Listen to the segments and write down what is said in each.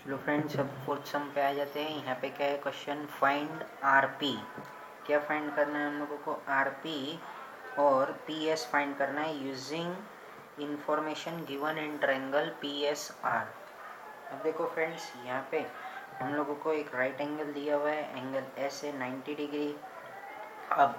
चलो फ्रेंड्स, अब फोर्थ सम पे आ जाते हैं। यहाँ पे क्या है क्वेश्चन, फाइंड आरपी। क्या फाइंड करना है हम लोगों को, आरपी और पीएस फाइंड करना है using information given in triangle PSR. अब देखो फ्रेंड्स, यहाँ पे हम लोगों को एक राइट एंगल दिया हुआ है, एंगल एस है 90 डिग्री। अब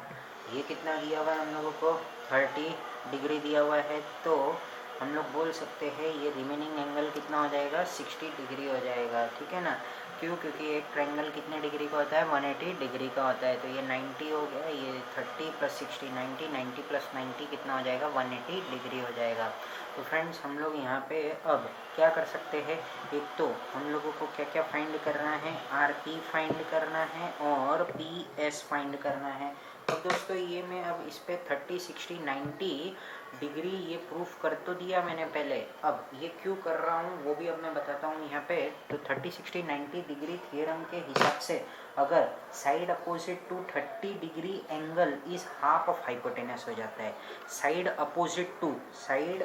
ये कितना दिया हुआ है हम लोगों को, 30 डिग्री दिया हुआ है। तो हम लोग बोल सकते हैं ये रिमेनिंग एंगल कितना हो जाएगा, 60 डिग्री हो जाएगा। ठीक है ना, क्यों? क्योंकि एक ट्रायंगल कितने डिग्री का होता है, 180 डिग्री का होता है। तो ये 90 हो गया, ये 30 प्लस 60 90, 90 प्लस 90 कितना हो जाएगा, 180 डिग्री हो जाएगा। तो फ्रेंड्स, हम लोग यहाँ पे अब क्या कर सकते हैं, एक तो हम लोगों को क्या क्या फाइंड करना है, आर पी फाइंड करना है और पी एस फाइंड करना है। तो दोस्तों, ये मैं अब इस पे 30 60 90 डिग्री ये प्रूफ कर तो दिया मैंने पहले। अब ये क्यों कर रहा हूँ वो भी अब मैं बताता हूँ यहाँ पे। तो 30 60 90 डिग्री थ्योरम के हिसाब से अगर side opposite to 30 degree angle is half of hypotenuse हो जाता है। साइड अपोजिट टू, साइड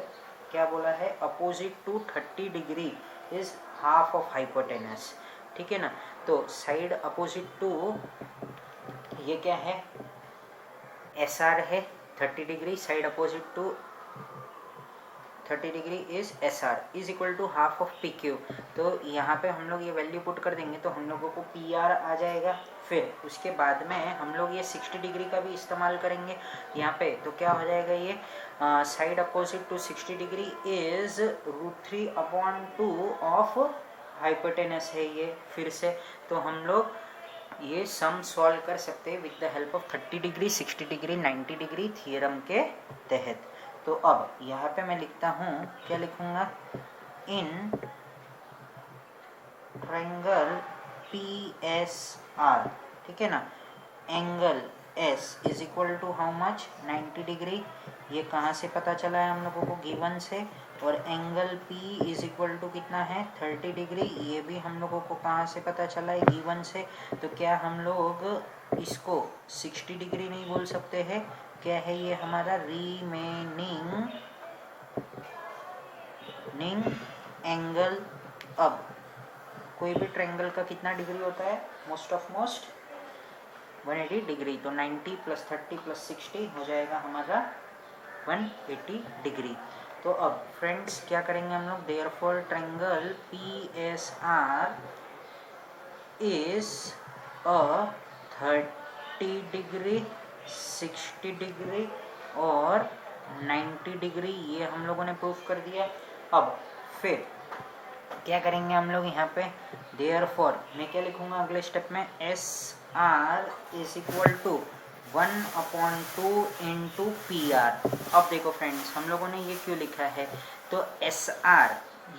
क्या बोला है, opposite to 30 degree is half of hypotenuse. ठीक है ना, तो साइड अपोजिट टू ये क्या है, एस आर है 30 degree, side opposite to 30 degree is S R is equal to half of P Q. तो यहाँ पे हम लोग ये वैल्यू पुट कर देंगे तो हम लोगों को पी आर आ जाएगा। फिर उसके बाद में हम लोग ये 60 डिग्री का भी इस्तेमाल करेंगे यहाँ पे। तो क्या हो जाएगा, ये side opposite to 60 degree is √3/2 of hypotenuse है ये। फिर से तो हम लोग ये सम सॉल्व कर सकते हैं with the help of 30 degree 60 degree 90 degree theorem के तहत। तो अब यहाँ पे मैं लिखता हूँ, क्या लिखूंगा, in triangle P S R. ठीक है ना, angle S is equal to how much, 90 degree. ये कहाँ से पता चला है हम लोगों को, गिवन से। और angle P is equal to कितना है, 30 डिग्री। ये भी हम लोगों को कहाँ से पता चला है, गिवन से। तो क्या हम लोग इसको 60 डिग्री नहीं बोल सकते हैं? क्या है ये हमारा रिमेनिंग एंगल। अब कोई भी ट्रायंगल का कितना डिग्री होता है, मोस्ट ऑफ मोस्ट 180 डिग्री। तो 90 प्लस 30 प्लस 60 हो जाएगा हमारा 180 डिग्री। तो अब फ्रेंड्स क्या करेंगे हम लोग, therefore triangle P S R is a 30 degree 60 degree और 90 डिग्री, ये हम लोगों ने प्रूफ कर दिया। अब फिर क्या करेंगे हम लोग यहाँ पे, देयरफॉर मैं क्या लिखूंगा अगले स्टेप में, S R is equal to 1/2 into P R. अब देखो फ्रेंड्स, हम लोगों ने ये क्यों लिखा है, तो एस आर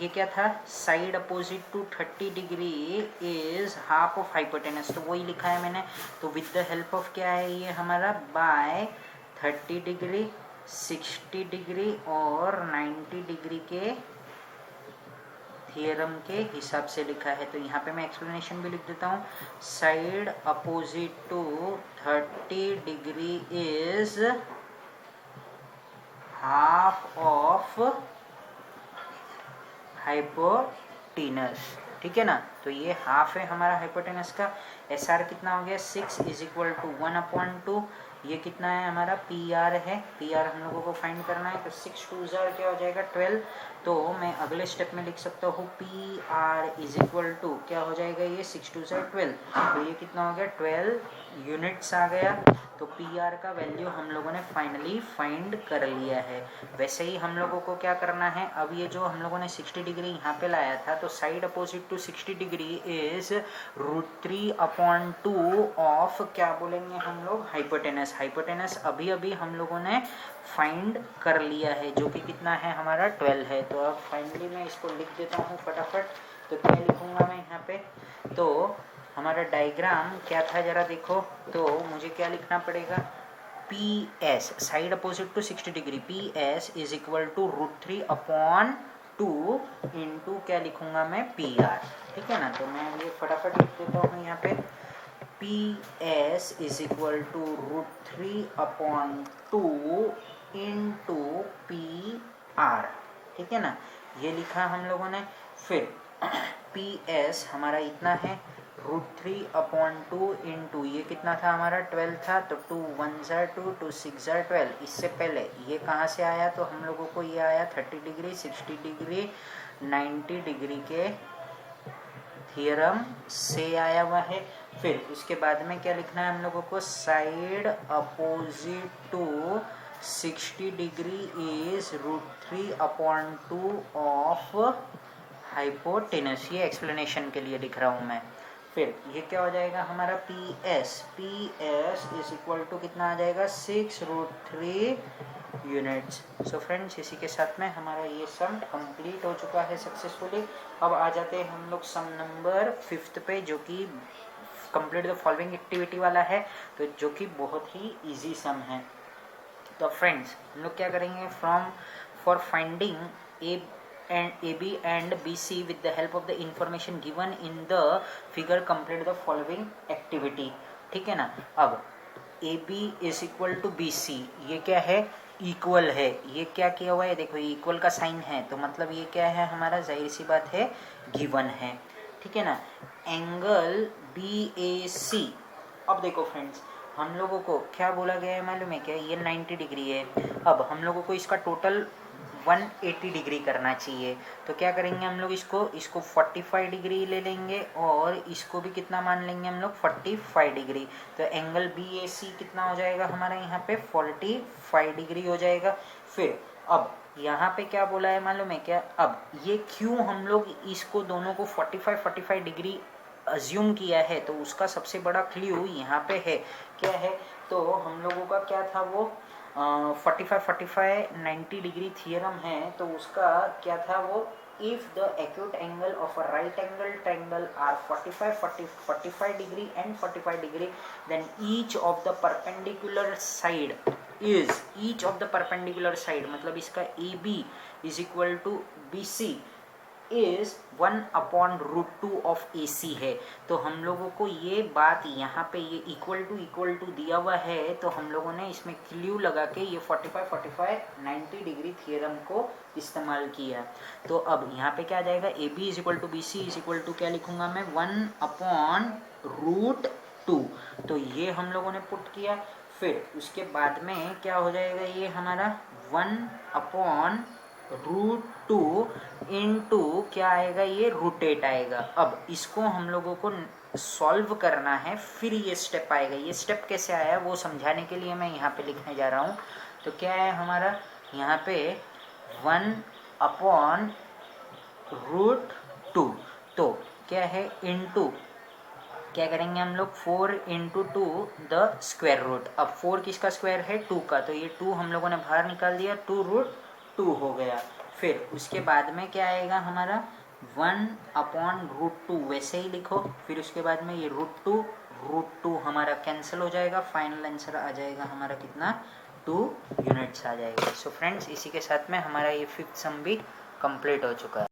ये क्या था, side opposite to 30 degree is half of hypotenuse, तो वही लिखा है मैंने। तो विद द हेल्प ऑफ क्या है ये हमारा, बाय 30 डिग्री 60 डिग्री और 90 डिग्री के थ्योरम के हिसाब से लिखा है। तो यहाँ पे मैं एक्सप्लेनेशन भी लिख देता हूँ, side opposite to 30 degree is half of hypotenuse. ठीक है ना, तो ये हाफ है हमारा हाइपोटेनस का। एस आर कितना हो गया, 6 इज इक्वल टू 1/2। ये कितना है हमारा, पी आर है। पी आर हम लोगों को फाइंड करना है। तो 6 2 क्या हो जाएगा, 12। तो मैं अगले स्टेप में लिख सकता हूँ P R is equal to क्या हो जाएगा, ये 6 2 12। तो ये कितना हो गया, 12 यूनिट्स आ गया। तो पी आर का वैल्यू हम लोगों ने फाइनली फाइंड कर लिया है। वैसे ही हम लोगों को क्या करना है, अब ये जो हम लोगों ने 60 डिग्री यहाँ पे लाया था, तो side opposite to 60 degree is √3/2 of क्या बोलेंगे हम लोग, हाइपोटेनस। हाइपोटेनस अभी अभी हम लोगों ने फाइंड कर लिया है, जो कि कितना है हमारा, 12 है। तो अब फाइनली मैं इसको लिख देता हूँ फटाफट। तो क्या लिखूंगा मैं यहाँ पे, तो हमारा डायग्राम क्या था जरा देखो। तो मुझे क्या लिखना पड़ेगा, P S side opposite to 60 degree, P S is equal to √3/2 into क्या लिखूंगा मैं, पी आर। ठीक है ना, तो मैं ये फटाफट लिख देता हूँ यहाँ पे, P S is equal to √3/2 into P R. ठीक है ना, ये लिखा हम लोगों ने। फिर पी एस हमारा इतना है √3/2 इंटू ये कितना था हमारा 12 था, तो 2 1 2 2 6 12। इससे पहले ये कहाँ से आया, तो हम लोगों को ये आया 30 डिग्री 60 डिग्री 90 डिग्री के थियरम से आया हुआ है। फिर उसके बाद में क्या लिखना है हम लोगों को, side opposite to 60 degree is √3/2 of hypotenuse. ये एक्सप्लेनेशन के लिए लिख रहा हूँ मैं। फिर ये क्या हो जाएगा हमारा P S is equal to कितना आ जाएगा 6√3 यूनिट्स। सो फ्रेंड्स इसी के साथ में हमारा ये सम कंप्लीट हो चुका है सक्सेसफुली। अब आ जाते हैं हम लोग सम नंबर 5 पे, जो कि कंप्लीट द फॉलोइंग एक्टिविटी वाला है, तो जो कि बहुत ही इजी सम है। तो फ्रेंड्स हम लोग क्या करेंगे, for finding AB and BC with the help of the information given in the figure complete the following activity। ठीक है ना। अब AB is equal to BC, ये क्या है, इक्वल है। ये क्या किया हुआ है, देखो इक्वल का साइन है, तो मतलब ये क्या है हमारा, जाहिर सी बात है गिवन है। ठीक है ना। एंगल BAC, अब देखो फ्रेंड्स हम लोगों को क्या बोला गया है मालूम है क्या, ये 90 डिग्री है। अब हम लोगों को इसका टोटल 180 डिग्री करना चाहिए, तो क्या करेंगे हम लोग, इसको 45 डिग्री ले लेंगे और इसको भी कितना मान लेंगे हम लोग 45 डिग्री। तो एंगल BAC कितना हो जाएगा हमारा यहाँ पे 45 डिग्री हो जाएगा। फिर अब यहाँ पे क्या बोला है मालूम है क्या, अब ये क्यों हम लोग इसको दोनों को 45 डिग्री अज्यूम किया है, तो उसका सबसे बड़ा क्ल्यू यहाँ पे है। क्या है, तो हम लोगों का क्या था वो 45 90 डिग्री थियरम है, तो उसका क्या था वो, if the acute angle of a right angle triangle are 45 degree and 45 degree, then each of the perpendicular side मतलब इसका AB is equal to BC is 1/√2 of AC है। तो हम लोगों को ये बात यहाँ पे ये इक्वल टू दिया हुआ है, तो हम लोगों ने इसमें क्ल्यू लगा के ये 45 90 डिग्री थियरम को इस्तेमाल किया। तो अब यहाँ पे क्या आ जाएगा, AB is equal to BC is equal to क्या लिखूंगा मैं 1/√2। तो ये हम लोगों ने पुट किया। फिर उसके बाद में क्या हो जाएगा, ये हमारा 1/√2 इंटू क्या आएगा, ये √8 आएगा। अब इसको हम लोगों को सॉल्व करना है, फिर ये स्टेप आएगा। ये स्टेप कैसे आया वो समझाने के लिए मैं यहाँ पे लिखने जा रहा हूँ। तो क्या है हमारा यहाँ पे 1/√2, तो क्या है इनटू क्या करेंगे हम लोग 4 × 2 द स्क्वायर रूट। अब 4 किसका स्क्वायर है 2 का, तो ये 2 हम लोगों ने बाहर निकाल दिया, 2√2 हो गया। फिर उसके बाद में क्या आएगा हमारा 1/√2 वैसे ही लिखो। फिर उसके बाद में ये √2 हमारा कैंसिल हो जाएगा, फाइनल आंसर आ जाएगा हमारा कितना 2 यूनिट्स आ जाएगा। सो फ्रेंड्स इसी के साथ में हमारा ये 5th सम भी कंप्लीट हो चुका है।